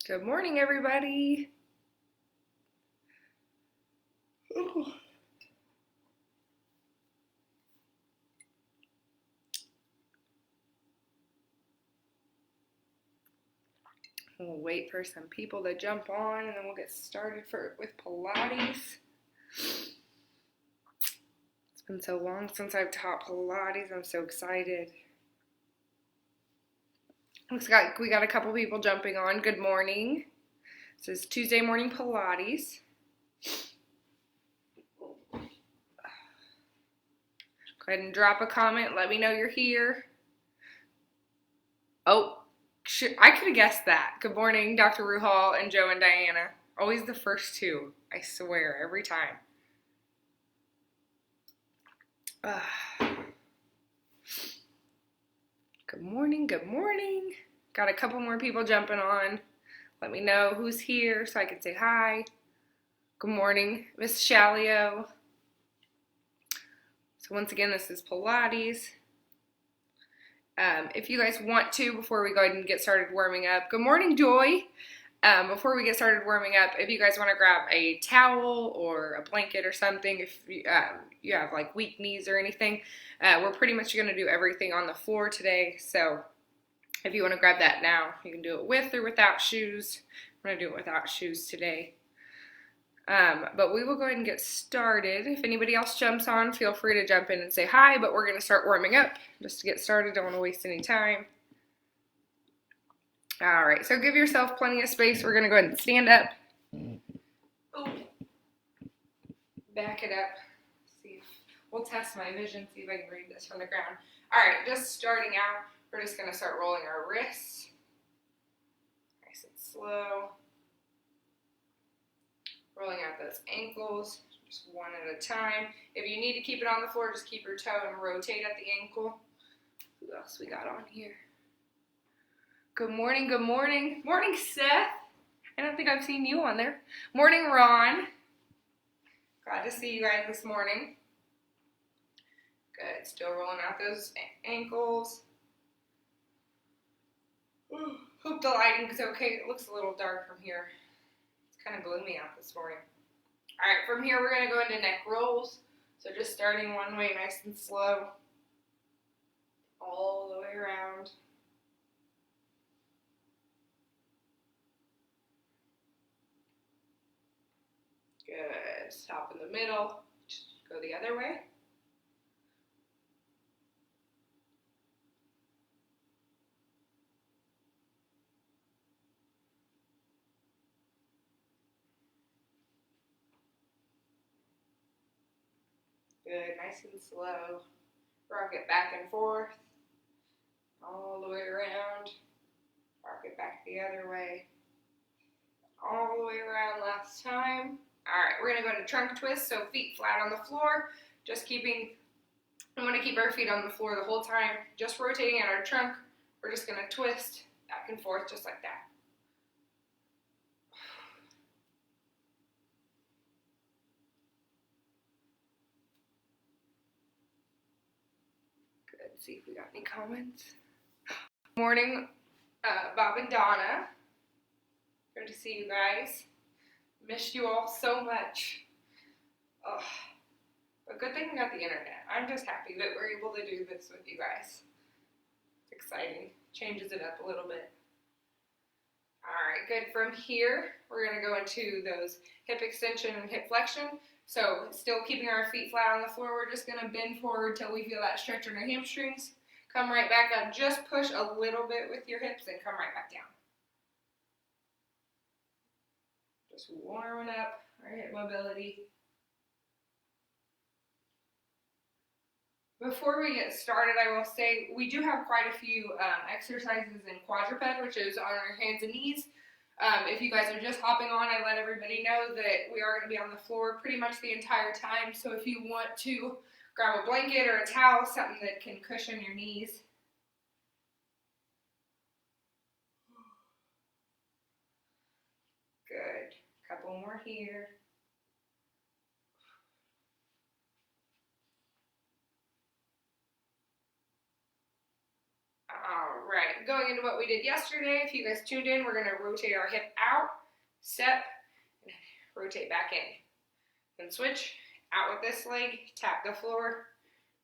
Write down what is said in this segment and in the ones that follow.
Good morning, everybody. Ooh. We'll wait for some people to jump on, and then we'll get started with Pilates. It's been so long since I've taught Pilates. I'm so excited. Looks like we got a couple people jumping on. Good morning. This is Tuesday morning Pilates. Go ahead and drop a comment. Let me know you're here. Oh, I could have guessed that. Good morning, Dr. Ruhal and Joe and Diana. Always the first two. I swear, every time. Good morning, good morning. Got a couple more people jumping on. Let me know who's here so I can say hi. Good morning, Miss Shalio. So once again, this is Pilates. If you guys want to, before we go ahead and get started warming up, good morning, Joy. Before we get started warming up, if you guys want to grab a towel or a blanket or something, if you have like weak knees or anything, we're pretty much going to do everything on the floor today. So if you want to grab that now, you can do it with or without shoes. I'm going to do it without shoes today. But we will go ahead and get started. If anybody else jumps on, feel free to jump in and say hi, but we're going to start warming up just to get started. Don't want to waste any time. All right, so give yourself plenty of space. We're going to go ahead and stand up. Ooh. Back it up. See if we'll test my vision, see if I can read this from the ground. All right, just starting out, we're just going to start rolling our wrists. Nice and slow. Rolling out those ankles, just one at a time. If you need to keep it on the floor, just keep your toe and rotate at the ankle. Who else we got on here? Good morning, good morning. Morning, Seth. I don't think I've seen you on there. Morning, Ron. Glad to see you guys this morning. Good, still rolling out those ankles. Ooh, hope the lighting is okay. It looks a little dark from here. Kind of gloomy out this morning. All right, from here we're going to go into neck rolls. So just starting one way, nice and slow, all the way around. Good. Stop in the middle. Just go the other way. Good, nice and slow. Rock it back and forth, all the way around. Rock it back the other way, all the way around last time. All right, we're gonna go to trunk twist, so feet flat on the floor. We wanna keep our feet on the floor the whole time, just rotating at our trunk. We're just gonna twist back and forth just like that. Good, see if we got any comments. Morning, Bob and Donna. Good to see you guys. Missed you all so much. Oh, but good thing we got the internet. I'm just happy that we're able to do this with you guys. It's exciting. Changes it up a little bit. All right, good. From here, we're going to go into those hip extension and hip flexion. So still keeping our feet flat on the floor, we're just going to bend forward till we feel that stretch in our hamstrings. Come right back up. Just push a little bit with your hips and come right back down. Just warming up our hip mobility. Before we get started, I will say we do have quite a few exercises in quadruped, which is on our hands and knees. If you guys are just hopping on, I let everybody know that we are going to be on the floor pretty much the entire time. So if you want to grab a blanket or a towel, something that can cushion your knees. Good. Couple more here. All right. right, going into what we did yesterday, if you guys tuned in, we're going to rotate our hip out, step, and rotate back in. Then switch, out with this leg, tap the floor,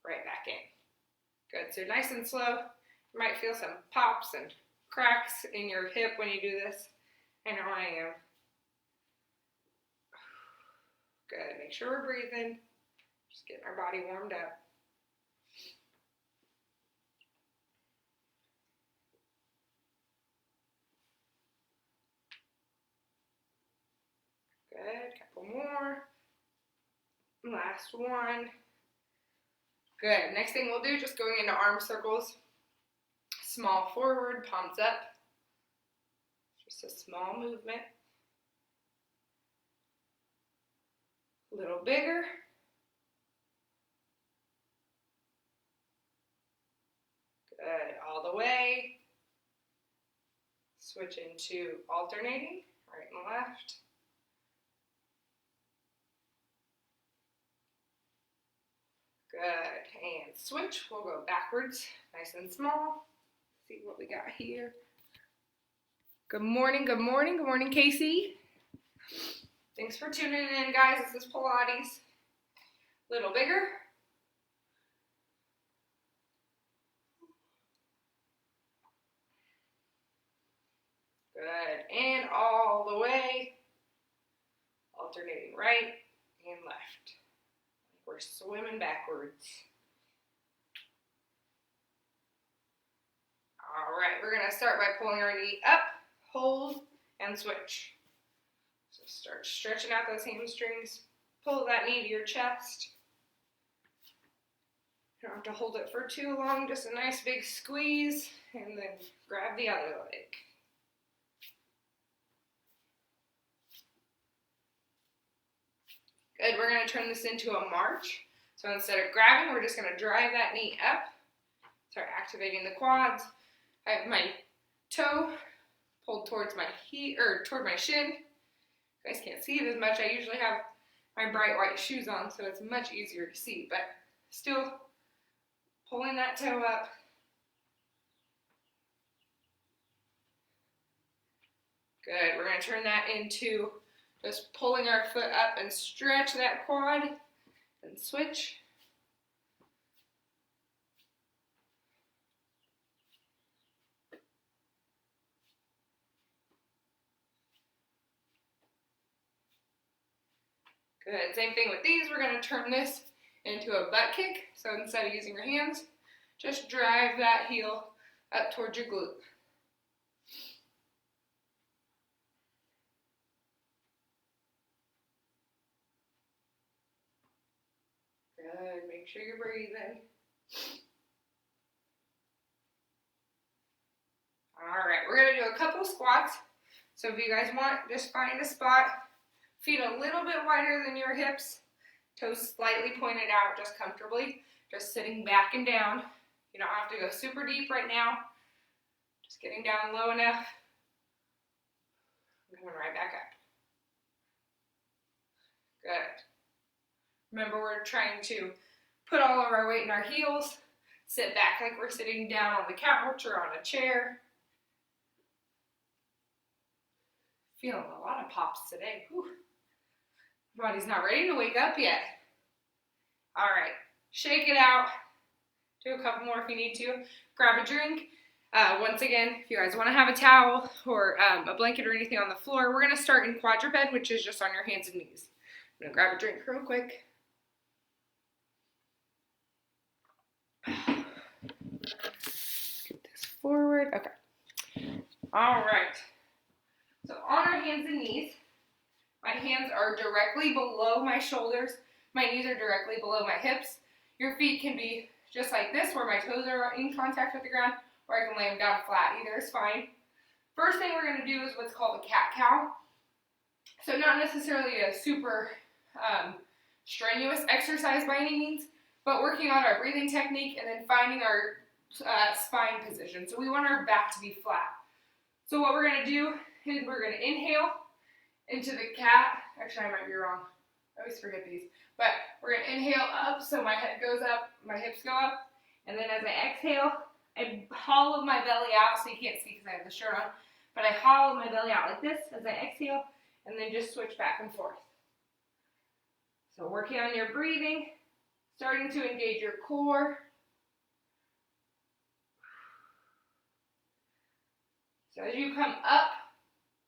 right back in. Good, so nice and slow. You might feel some pops and cracks in your hip when you do this. I know I am. Good, make sure we're breathing. Just getting our body warmed up. Good, couple more. Last one. Good, next thing we'll do, just going into arm circles. Small forward, palms up. Just a small movement. A little bigger. Good, all the way. Switch into alternating, right and left. Good, and switch. We'll go backwards, nice and small. See what we got here. Good morning, good morning, good morning, Casey. Thanks for tuning in, guys. This is Pilates. Little bigger. Good, and all the way. Alternating right and left. We're swimming backwards. All right, we're gonna start by pulling our knee up, hold, and switch. So start stretching out those hamstrings. Pull that knee to your chest. You don't have to hold it for too long, just a nice big squeeze, and then grab the other leg. Good, we're gonna turn this into a march. So instead of grabbing, we're just gonna drive that knee up. Start activating the quads. I have my toe pulled towards my heel, or toward my shin. You guys can't see it as much. I usually have my bright white shoes on, so it's much easier to see, but still pulling that toe up. Good, we're gonna turn that into just pulling our foot up and stretch that quad and switch. Good, same thing with these. We're gonna turn this into a butt kick. So instead of using your hands, just drive that heel up towards your glute. Good, make sure you're breathing. All right, we're gonna do a couple squats. So if you guys want, just find a spot, feet a little bit wider than your hips, toes slightly pointed out, just comfortably, just sitting back and down. You don't have to go super deep right now, just getting down low enough. I'm coming right back up. Good. Remember, we're trying to put all of our weight in our heels, sit back like we're sitting down on the couch or on a chair. Feeling a lot of pops today. Whew. Body's not ready to wake up yet. All right, shake it out. Do a couple more if you need to. Grab a drink. Once again, if you guys want to have a towel or a blanket or anything on the floor, we're going to start in quadruped, which is just on your hands and knees. I'm going to grab a drink real quick. Scoot this forward. Okay. All right. So on our hands and knees, my hands are directly below my shoulders. My knees are directly below my hips. Your feet can be just like this, where my toes are in contact with the ground, or I can lay them down flat. Either is fine. First thing we're going to do is what's called a cat-cow. So not necessarily a super strenuous exercise by any means, but working on our breathing technique and then finding our spine position. So we want our back to be flat. So what we're going to do is we're going to inhale into the cat. Actually, I might be wrong. I always forget these. But we're going to inhale up so my head goes up, my hips go up. And then as I exhale, I hollow my belly out, so you can't see because I have the shirt on, but I hollow my belly out like this as I exhale, and then just switch back and forth. So working on your breathing, starting to engage your core. So as you come up,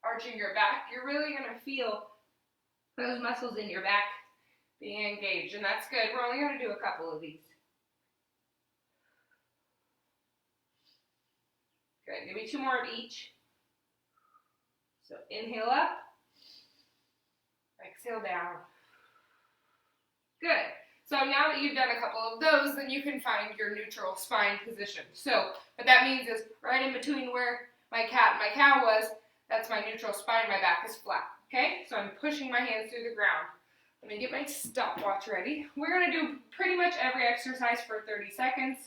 arching your back, you're really going to feel those muscles in your back being engaged, and that's good. We're only going to do a couple of these. Good. Give me 2 more of each. So inhale up, exhale down. Good. So now that you've done a couple of those, then you can find your neutral spine position. So what that means is right in between where my cat and my cow was, that's my neutral spine. My back is flat. Okay? So I'm pushing my hands through the ground. Let me get my stopwatch ready. We're going to do pretty much every exercise for 30 seconds.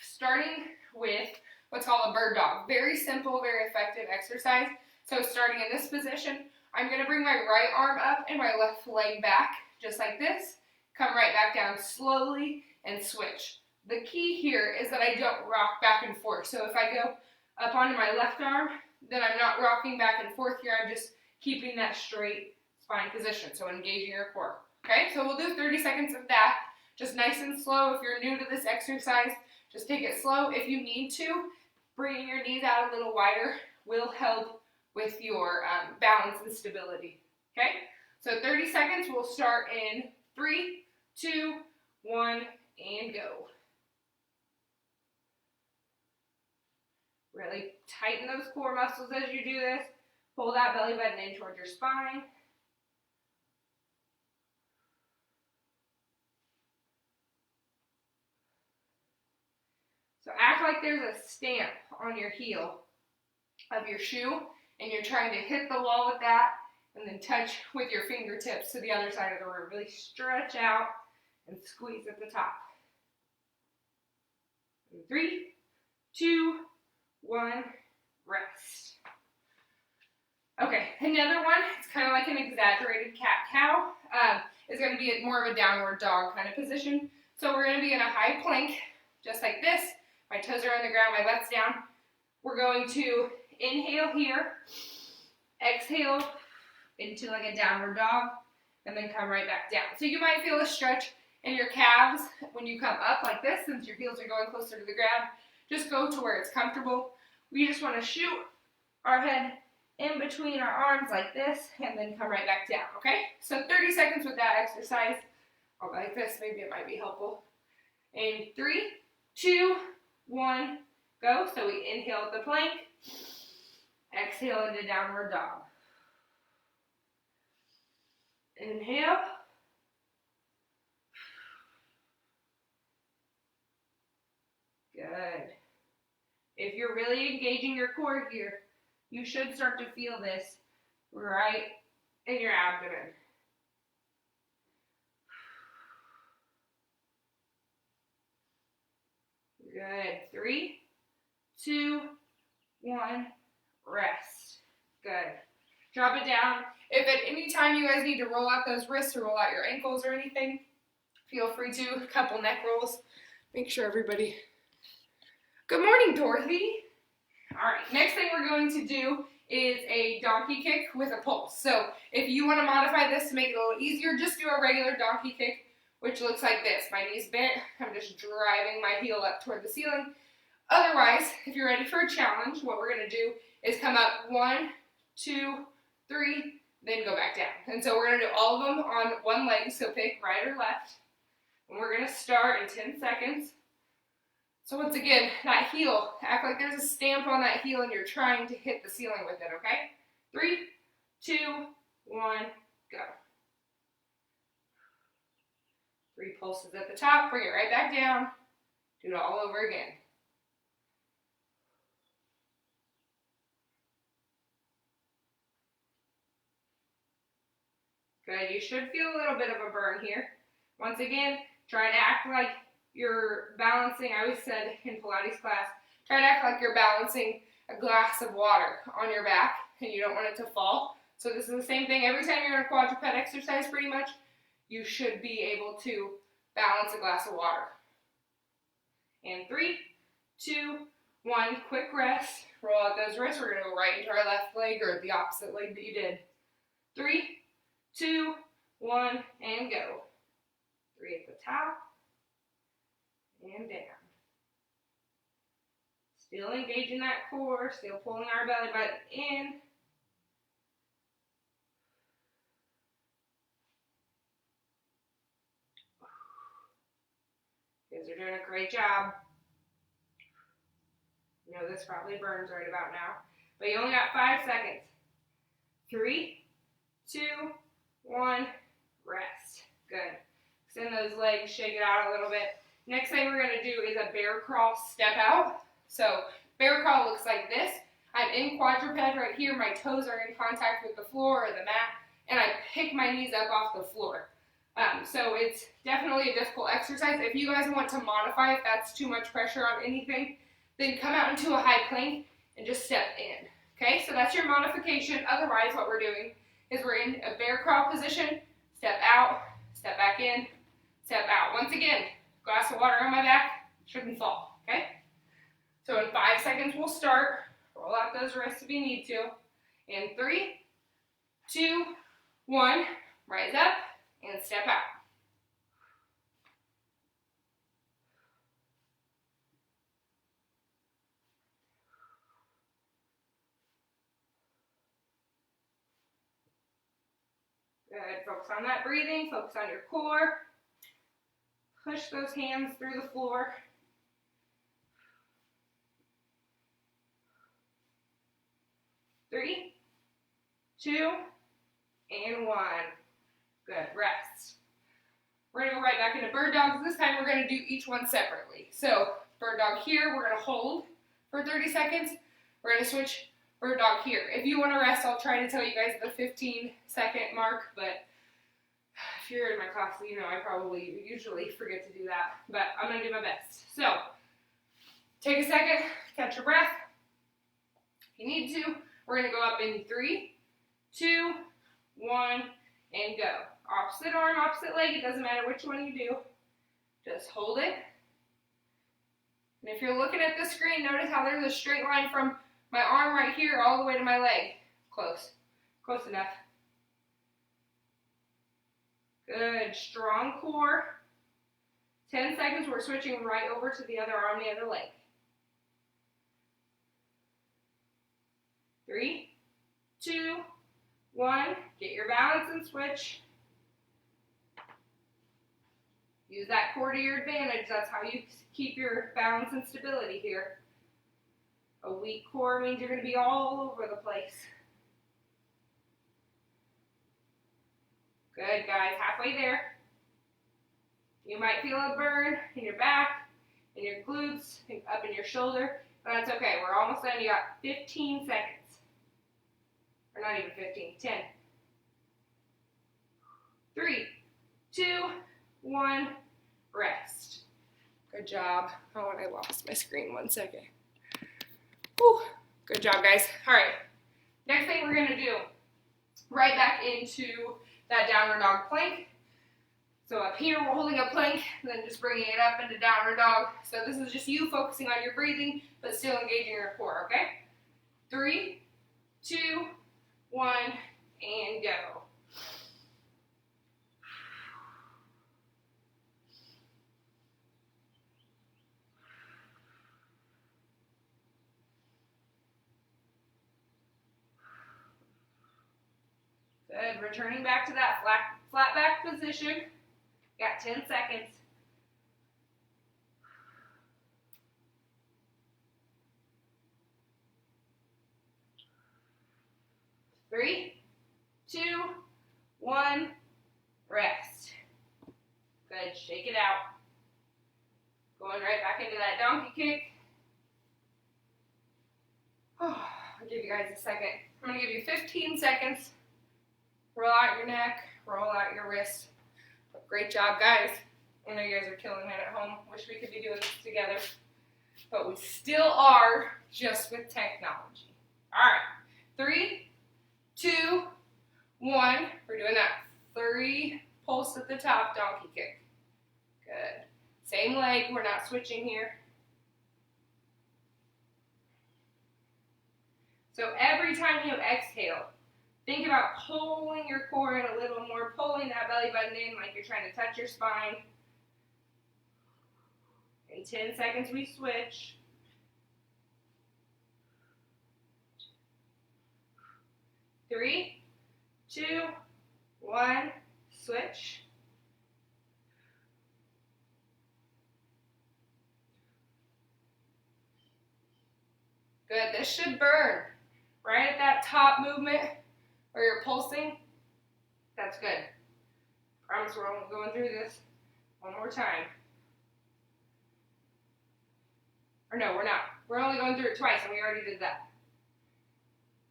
Starting with what's called a bird dog. Very simple, very effective exercise. So starting in this position, I'm going to bring my right arm up and my left leg back, just like this. Come right back down slowly and switch. The key here is that I don't rock back and forth. So if I go up onto my left arm, then I'm not rocking back and forth here. I'm just keeping that straight spine position, so engaging your core. Okay, so we'll do 30 seconds of that, just nice and slow. If you're new to this exercise, just take it slow. If you need to, bringing your knees out a little wider will help with your balance and stability. Okay, so 30 seconds. We'll start in 3, 2, 1, and go. Really tighten those core muscles as you do this. Pull that belly button in towards your spine. So act like there's a stamp on your heel of your shoe, and you're trying to hit the wall with that, and then touch with your fingertips to the other side of the room. Really stretch out and squeeze at the top. 3, 2, 1, rest. Okay, another one, it's kind of like an exaggerated cat-cow. It's going to be more of a downward dog kind of position. So we're going to be in a high plank, just like this. My toes are on the ground, my butt's down. We're going to inhale here, exhale into like a downward dog, and then come right back down. So you might feel a stretch in your calves when you come up like this, since your heels are going closer to the ground. Just go to where it's comfortable. We just want to shoot our head in between our arms like this, and then come right back down, okay? So 30 seconds with that exercise. I'll go like this, maybe it might be helpful. In 3, 2, 1, go. So we inhale at the plank, exhale into downward dog. Inhale. Good. If you're really engaging your core here, you should start to feel this right in your abdomen. Good. 3, 2, 1, rest. Good. Drop it down. If at any time you guys need to roll out those wrists or roll out your ankles or anything, feel free to. A couple neck rolls. Make sure everybody... Good morning, Dorothy. All right, next thing we're going to do is a donkey kick with a pulse. So if you want to modify this to make it a little easier, just do a regular donkey kick, which looks like this. My knee's bent. I'm just driving my heel up toward the ceiling. Otherwise, if you're ready for a challenge, what we're going to do is come up 1, 2, 3, then go back down. And so we're going to do all of them on one leg, so pick right or left. And we're going to start in 10 seconds. So once again, that heel, act like there's a stamp on that heel and you're trying to hit the ceiling with it, okay? 3, 2, 1, go. 3 pulses at the top, bring it right back down. Do it all over again. Good, you should feel a little bit of a burn here. Once again, try to act like you're balancing, I always said in Pilates class, try to act like you're balancing a glass of water on your back and you don't want it to fall. So this is the same thing. Every time you're in a quadruped exercise pretty much, you should be able to balance a glass of water. And 3, 2, 1, quick rest. Roll out those wrists. We're gonna go right into our left leg or the opposite leg that you did. 3, 2, 1, and go. 3 at the top, and down. Still engaging that core, still pulling our belly button in. You guys are doing a great job. You know this probably burns right about now, but you only got 5 seconds. 3, 2, 1, rest. Good. Extend those legs, shake it out a little bit. Next thing we're gonna do is a bear crawl step out. So bear crawl looks like this. I'm in quadruped right here. My toes are in contact with the floor or the mat, and I pick my knees up off the floor. So it's definitely a difficult exercise. If you guys want to modify, if that's too much pressure on anything, then come out into a high plank and just step in. Okay, so that's your modification. Otherwise, what we're doing is we're in a bear crawl position, step out, step back in, step out. Once again, glass of water on my back, shouldn't fall, okay? So in 5 seconds, we'll start. Roll out those wrists if you need to. In 3, 2, 1, rise up and step out. Good, focus on that breathing, focus on your core. Push those hands through the floor. 3, 2, and 1. Good, rest. We're gonna go right back into bird dogs. This time we're gonna do each one separately. So bird dog here, we're gonna hold for 30 seconds. We're gonna switch bird dog here. If you wanna rest, I'll try to tell you guys the 15-second mark, but if you're in my class, you know I probably usually forget to do that, but I'm gonna do my best. So take a second, catch your breath. If you need to, we're gonna go up in 3, 2, 1, and go. Opposite arm, opposite leg, it doesn't matter which one you do. Just hold it. And if you're looking at the screen, notice how there's a straight line from my arm right here all the way to my leg. Close. Close enough. Good. Strong core. 10 seconds, we're switching right over to the other arm, the other leg. 3, 2, 1. Get your balance and switch. Use that core to your advantage. That's how you keep your balance and stability here. A weak core means you're going to be all over the place. Good, guys. Halfway there. You might feel a burn in your back, in your glutes, up in your shoulder, but that's okay. We're almost done. You got 15 seconds. Or not even 15, 10. 3, 2, 1, rest. Good job. Oh, and I lost my screen. 1 second. Whew. Good job, guys. All right. Next thing we're going to do, right back into that downward dog plank. So up here, we're holding a plank, and then just bringing it up into downward dog. So this is just you focusing on your breathing, but still engaging your core, okay? 3, 2, 1, and go. Good. Returning back to that flat back position. Got 10 seconds. 3, 2, 1, rest. Good. Shake it out. Going right back into that donkey kick. Oh, I'll give you guys a second. I'm going to give you 15 seconds. Roll out your neck, roll out your wrist. Great job, guys. I know you guys are killing it at home. Wish we could be doing this together. But we still are, just with technology. All right. 3, 2, 1. We're doing that 3 pulse at the top donkey kick. Good. Same leg. We're not switching here. So every time you exhale, think about pulling your core in a little more, pulling that belly button in like you're trying to touch your spine. In 10 seconds, we switch. 3, 2, 1, switch. Good, this should burn right at that top movement where you're pulsing. That's good. Promise we're only going through this one more time. Or no, we're not. We're only going through it twice, and we already did that.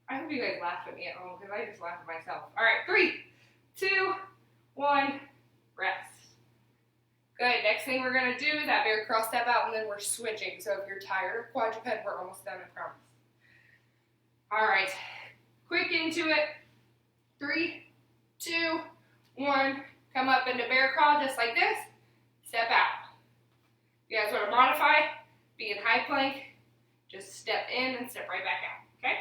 I hope you guys laugh at me at home, because I just laugh at myself. All right, 3, 2, 1, rest. Good, next thing we're going to do is that bear crawl, step out, and then we're switching. So if you're tired of quadruped, we're almost done, I promise. All right, quick into it. 3, 2, 1, come up into bear crawl just like this. Step out. If you guys want to modify, be in high plank, just step in and step right back out, okay?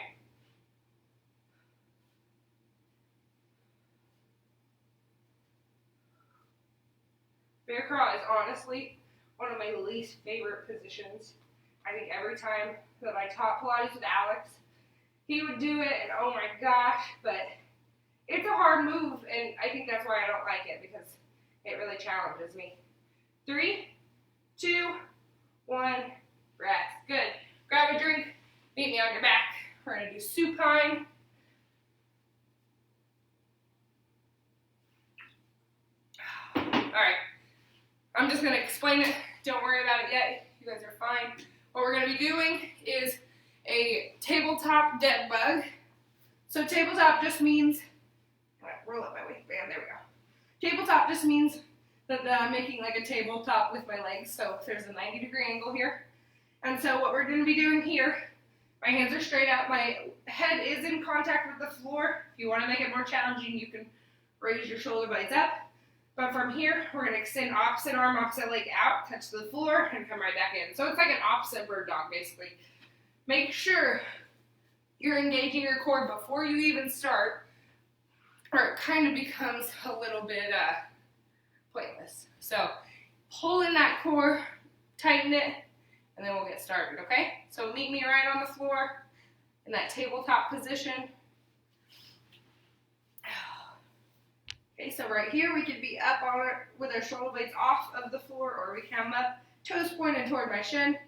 Bear crawl is honestly one of my least favorite positions. I think every time that I taught Pilates with Alex, he would do it, and oh my gosh, but it's a hard move, and I think that's why I don't like it, because it really challenges me. 3, 2, 1, rest. Good. Grab a drink, meet me on your back. We're going to do supine. All right. I'm just going to explain it. Don't worry about it yet. You guys are fine. What we're going to be doing is a tabletop dead bug. So tabletop just means, roll up my waistband, there we go. Tabletop just means that I'm making like a tabletop with my legs. So there's a 90-degree angle here. And so what we're going to be doing here, my hands are straight out. My head is in contact with the floor. If you want to make it more challenging, you can raise your shoulder blades up. But from here, we're going to extend opposite arm, opposite leg out, touch the floor, and come right back in. So it's like an opposite bird dog, basically. Make sure you're engaging your core before you even start, or it kind of becomes a little bit pointless. So pull in that core, tighten it, and then we'll get started, okay? So meet me right on the floor in that tabletop position. Okay, so right here we could be up on it with our shoulder blades off of the floor, or we come up, toes pointed toward my shin.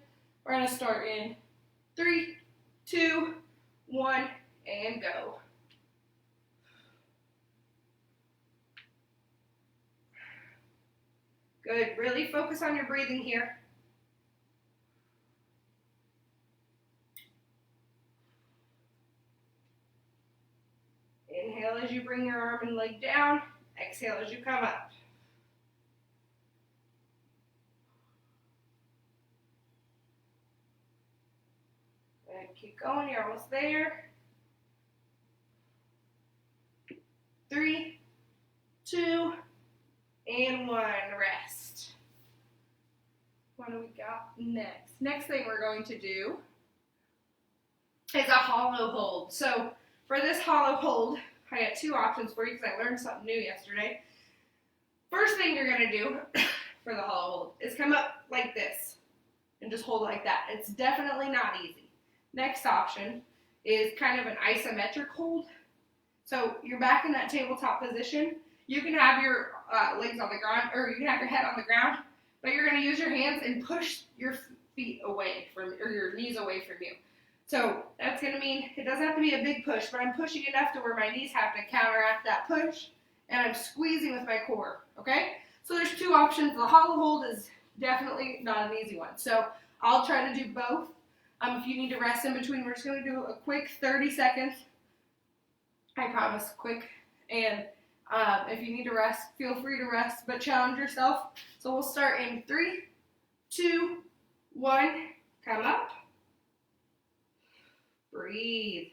We're going to start in 3, 2, 1, and go. Good, really focus on your breathing here. Inhale as you bring your arm and leg down. Exhale as you come up. Good. Keep going, you're almost there. 3, 2, and 1. Rest. What do we got next? Next thing we're going to do is a hollow hold. So for this hollow hold, I got 2 options for you because I learned something new yesterday. First thing you're going to do for the hollow hold is come up like this and just hold like that. It's definitely not easy. Next option is kind of an isometric hold. So you're back in that tabletop position. You can have your legs on the ground, or you can have your head on the ground, but you're going to use your hands and push your feet away from, or your knees away from you. So that's going to mean it doesn't have to be a big push, but I'm pushing enough to where my knees have to counteract that push, and I'm squeezing with my core, okay? So there's 2 options. The hollow hold is definitely not an easy one. So I'll try to do both. If you need to rest in between, we're just going to do a quick 30 seconds. I promise, quick. And if you need to rest, feel free to rest, but challenge yourself. So we'll start in 3, 2, 1, come up. Breathe.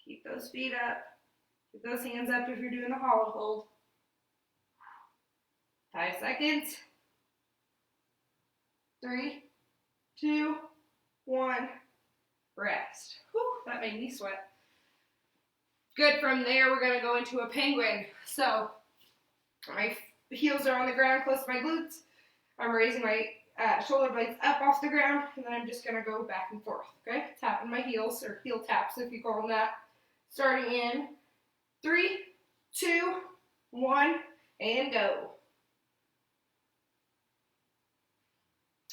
Keep those feet up. Keep those hands up if you're doing the hollow hold. 5 seconds. 3, 2, 1, rest. Whew, that made me sweat. Good, from there we're gonna go into a penguin. So my heels are on the ground close to my glutes. I'm raising my shoulder blades up off the ground, and then I'm just gonna go back and forth, okay? Tapping my heels, or heel taps if you call them that. Starting in 3, 2, 1, and go.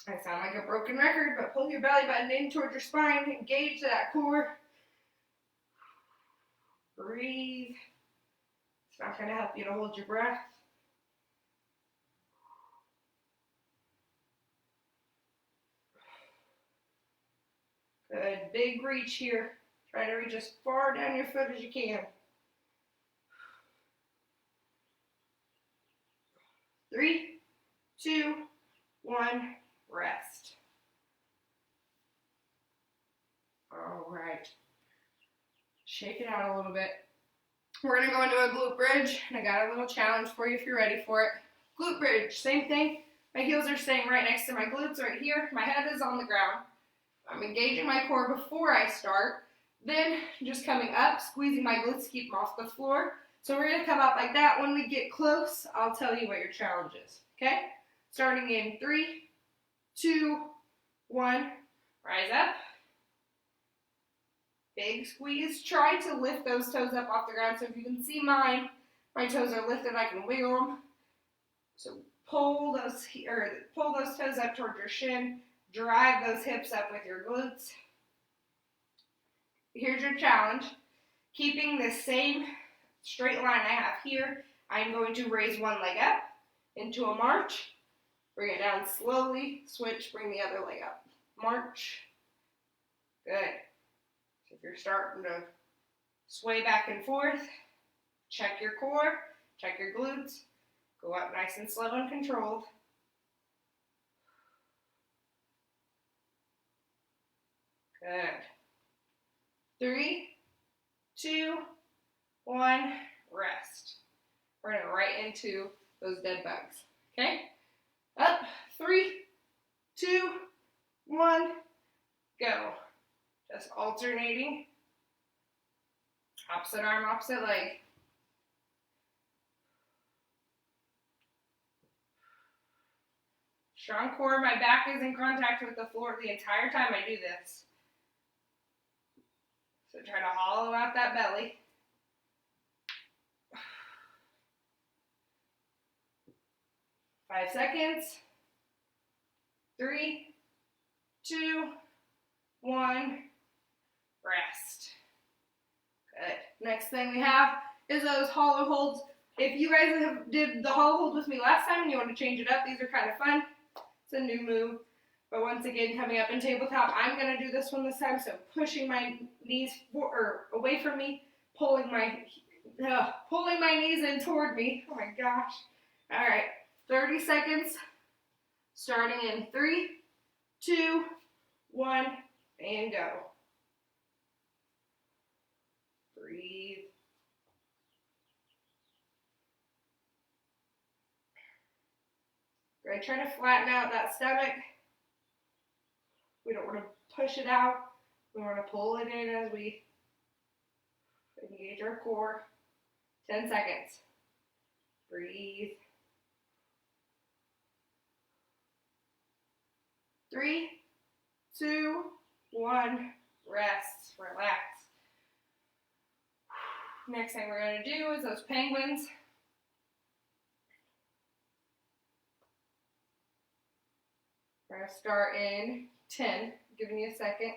I sound like a broken record, but pull your belly button in towards your spine, engage that core. Breathe. It's not going to help you to hold your breath. Good. Big reach here. Try to reach as far down your foot as you can. 3, 2, 1, rest. All right. Shake it out a little bit. We're going to go into a glute bridge, and I got a little challenge for you if you're ready for it. Glute bridge, same thing. My heels are staying right next to my glutes right here. My head is on the ground. I'm engaging my core before I start. Then just coming up, squeezing my glutes to keep them off the floor. So we're going to come up like that. When we get close, I'll tell you what your challenge is. Okay? Starting in 3, 2, 1. Rise up. Big squeeze. Try to lift those toes up off the ground. So if you can see mine, my toes are lifted. I can wiggle them. So pull those toes up towards your shin. Drive those hips up with your glutes. Here's your challenge. Keeping the same straight line I have here, I'm going to raise one leg up into a march. Bring it down slowly. Switch. Bring the other leg up. March. Good. If you're starting to sway back and forth, check your core, check your glutes, go up nice and slow and controlled. Good. 3, 2, 1, rest. We're going to right into those dead bugs. Okay? Up, 3, 2, 1, go. Just alternating. Opposite arm, opposite leg. Strong core. My back is in contact with the floor the entire time I do this. So try to hollow out that belly. Five seconds. 3, 2, 1. Rest. Good. Next thing we have is those hollow holds. If you guys did the hollow hold with me last time and you want to change it up, these are kind of fun. It's a new move. But once again, coming up in tabletop, I'm going to do this one this time. So pushing my knees away from me, pulling my knees in toward me. Oh my gosh. All right. 30 seconds. Starting in 3, 2, 1, and go. Breathe. We're going to try to flatten out that stomach. We don't want to push it out. We want to pull it in as we engage our core. 10 seconds. Breathe. 3, 2, 1. Rest. Relax. Next thing we're going to do is those penguins. We're going to start in 10. Giving you a second.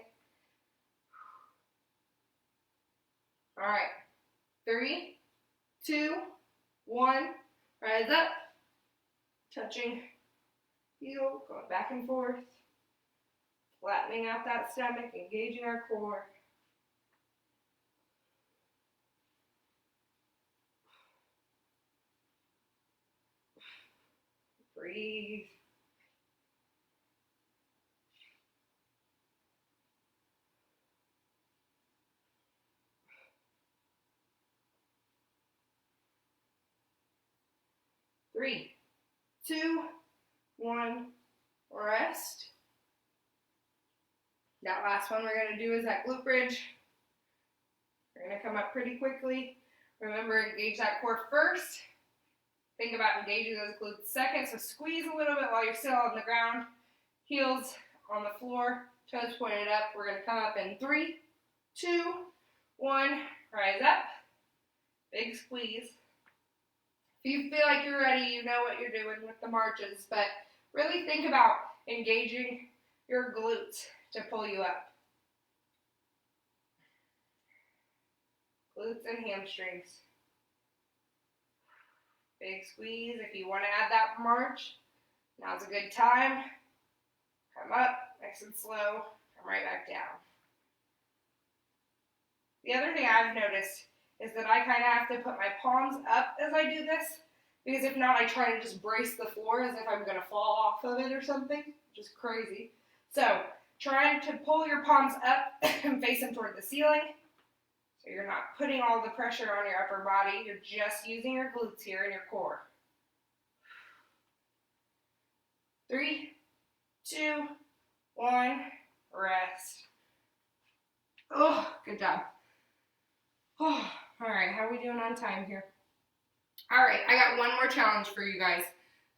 All right. 3, 2, 1. Rise up. Touching heel. Going back and forth. Flattening out that stomach. Engaging our core. Breathe. Three, 2, 1, rest. That last one we're going to do is that glute bridge. We're going to come up pretty quickly. Remember, engage that core first. Think about engaging those glutes second. So squeeze a little bit while you're still on the ground. Heels on the floor, toes pointed up. We're going to come up in 3, 2, 1. Rise up. Big squeeze. If you feel like you're ready, you know what you're doing with the marches. But really think about engaging your glutes to pull you up. Glutes and hamstrings. Big squeeze. If you want to add that march, now's a good time. Come up, nice and slow. Come right back down. The other thing I've noticed is that I kind of have to put my palms up as I do this, because if not, I try to just brace the floor as if I'm going to fall off of it or something, which is crazy. So, try to pull your palms up and face them toward the ceiling. So you're not putting all the pressure on your upper body. You're just using your glutes here and your core. 3, 2, 1, rest. Oh, good job. Oh, all right, how are we doing on time here? All right, I got one more challenge for you guys.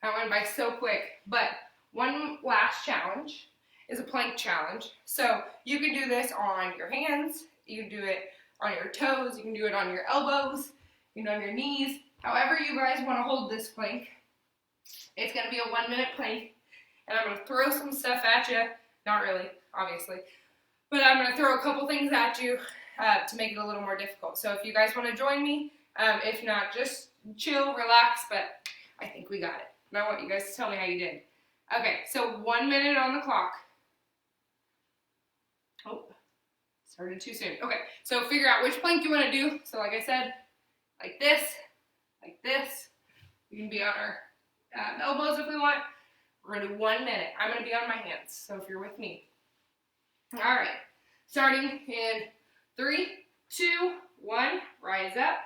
That went by so quick, but one last challenge is a plank challenge. So you can do this on your hands, you can do it on your toes, you can do it on your elbows, you can do it on your knees, however you guys want to hold this plank. It's going to be a 1-minute plank, and I'm going to throw some stuff at you. Not really, obviously, but I'm going to throw a couple things at you to make it a little more difficult. So if you guys want to join me, if not, just chill, relax, but I think we got it. And I want you guys to tell me how you did. Okay, so 1 minute on the clock. Oh, started too soon. Okay, so figure out which plank you want to do. So like I said, like this, like this. We can be on our elbows if we want. We're going to do 1 minute. I'm going to be on my hands, so if you're with me. All right, starting in 3, 2, 1, rise up.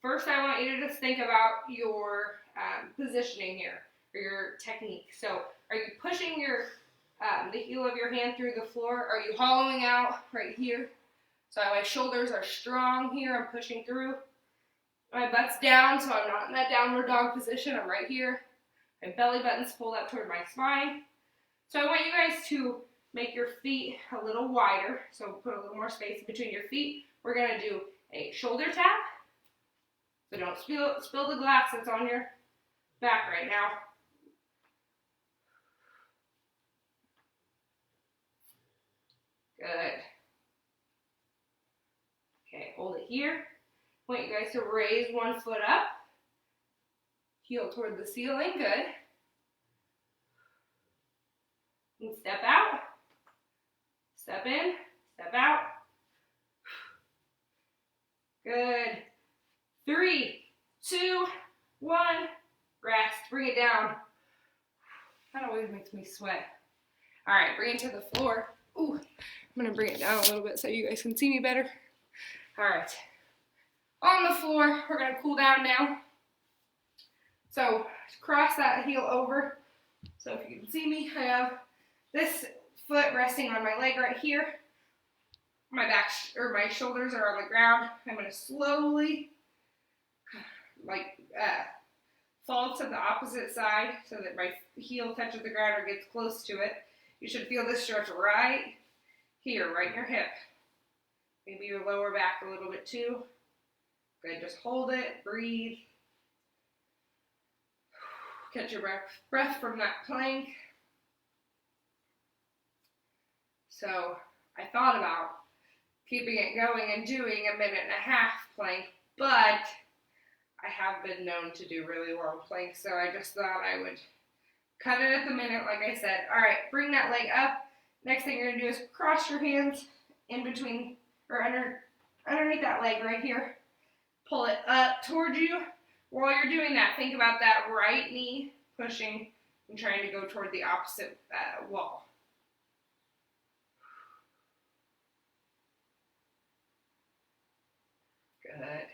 First, I want you to just think about your positioning here, or your technique. So, are you pushing your the heel of your hand through the floor? Are you hollowing out right here? So my shoulders are strong here. I'm pushing through. My butt's down, so I'm not in that downward dog position. I'm right here. My belly button's pulled up toward my spine. So I want you guys to make your feet a little wider. So put a little more space in between your feet. We're going to do a shoulder tap. So don't spill the glass that's on your back right now. Good. Okay, hold it here. I want you guys to raise one foot up. Heel toward the ceiling. Good. And step out. Step in. Step out. Good. 3, 2, 1. Rest. Bring it down. That always makes me sweat. All right, bring it to the floor. Ooh, I'm going to bring it down a little bit so you guys can see me better. All right. On the floor, we're going to cool down now. So cross that heel over. So if you can see me, I have this foot resting on my leg right here. My back or my shoulders are on the ground. I'm going to slowly fall to the opposite side so that my heel touches the ground or gets close to it. You should feel this stretch right here, right in your hip. Maybe your lower back a little bit too. Good, just hold it, breathe. Catch your breath from that plank. So I thought about keeping it going and doing a 1.5 minute plank, but I have been known to do really long planks, so I just thought I would cut it at the minute, like I said. All right, bring that leg up. Next thing you're going to do is cross your hands in between, or underneath that leg right here. Pull it up towards you. While you're doing that, think about that right knee pushing and trying to go toward the opposite wall. Good.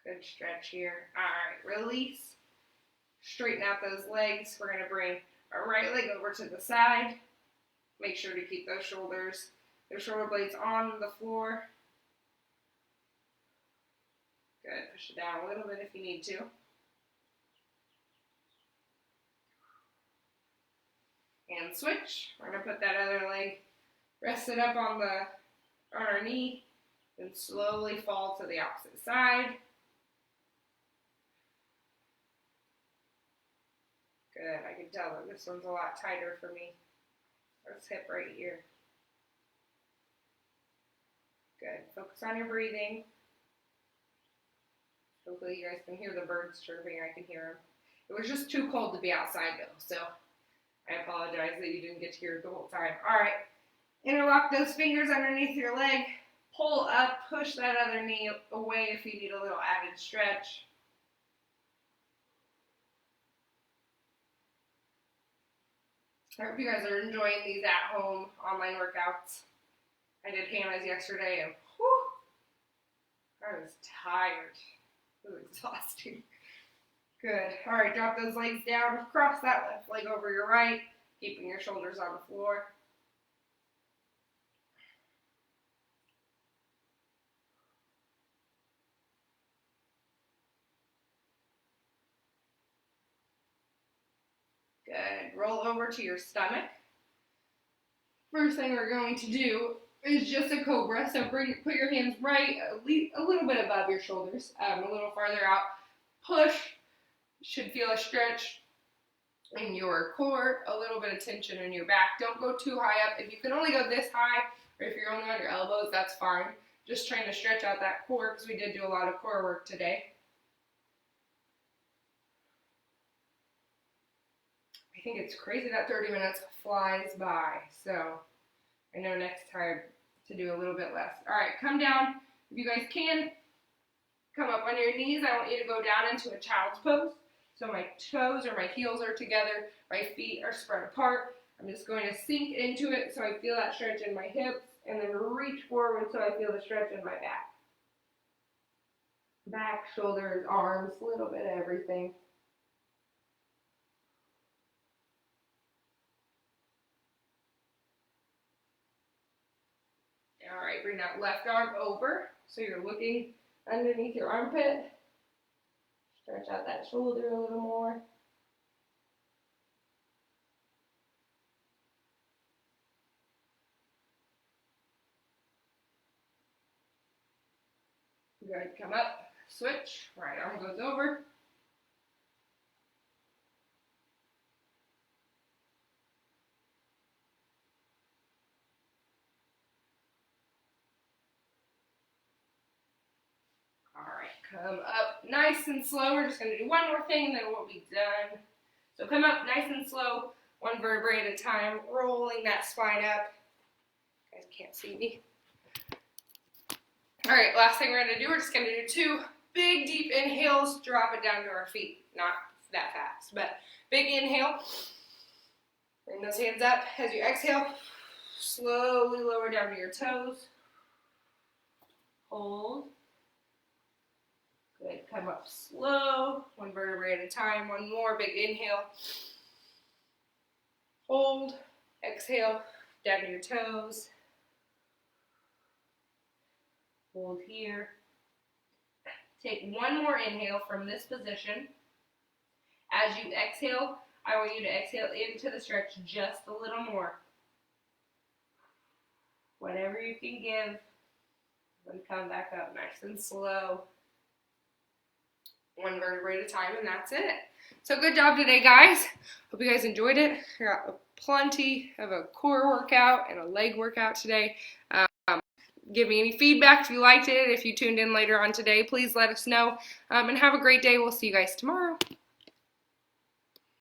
Good stretch here. All right, release. straighten out those legs. We're going to bring our right leg over to the side. Make sure to keep those shoulder blades on the floor. Good. Push it down a little bit if you need to. And switch. We're going to put that other leg rested up on our knee, and slowly fall to the opposite side. Good. I can tell that this one's a lot tighter for me. This hip right here. Good. Focus on your breathing. Hopefully you guys can hear the birds chirping. I can hear them. It was just too cold to be outside though, so I apologize that you didn't get to hear it the whole time. All right. Interlock those fingers underneath your leg. Pull up. Push that other knee away if you need a little added stretch. I hope you guys are enjoying these at-home online workouts. I did Hannah's yesterday, and whew, I was tired. It was exhausting. Good. All right, drop those legs down. Cross that left leg over your right, keeping your shoulders on the floor. Good. Roll over to your stomach. First thing we're going to do is just a cobra. So put your hands right a little bit above your shoulders, a little farther out. Push. Should feel a stretch in your core, a little bit of tension in your back. Don't go too high up. If you can only go this high, or if you're only on your elbows, that's fine. Just trying to stretch out that core because we did do a lot of core work today. I think it's crazy that 30 minutes flies by, so I know next time to do a little bit less. All right, come down. If you guys can, come up on your knees. I want you to go down into a child's pose. So my toes or my heels are together, my feet are spread apart. I'm just going to sink into it so I feel that stretch in my hips, and then reach forward so I feel the stretch in my back. Back, shoulders, arms, a little bit of everything. All right, bring that left arm over so you're looking underneath your armpit. Stretch out that shoulder a little more. Good, come up, switch, right arm goes over. Come up nice and slow. We're just going to do one more thing and then we'll be done. So come up nice and slow, one vertebrae at a time, rolling that spine up. You guys can't see me. All right, last thing we're going to do, we're just going to do 2 big deep inhales, drop it down to our feet. Not that fast, but big inhale. Bring those hands up. As you exhale, slowly lower down to your toes. Hold. Good. Come up slow, one vertebrae at a time. One more big inhale. Hold. Exhale, down to your toes. Hold here. Take one more inhale from this position. As you exhale, I want you to exhale into the stretch just a little more. Whatever you can give. Then come back up nice and slow. One vertebrae at a time, and that's it. So good job today, guys. Hope you guys enjoyed it. I got plenty of a core workout and a leg workout today. Give me any feedback if you liked it. If you tuned in later on today, please let us know. And have a great day. We'll see you guys tomorrow.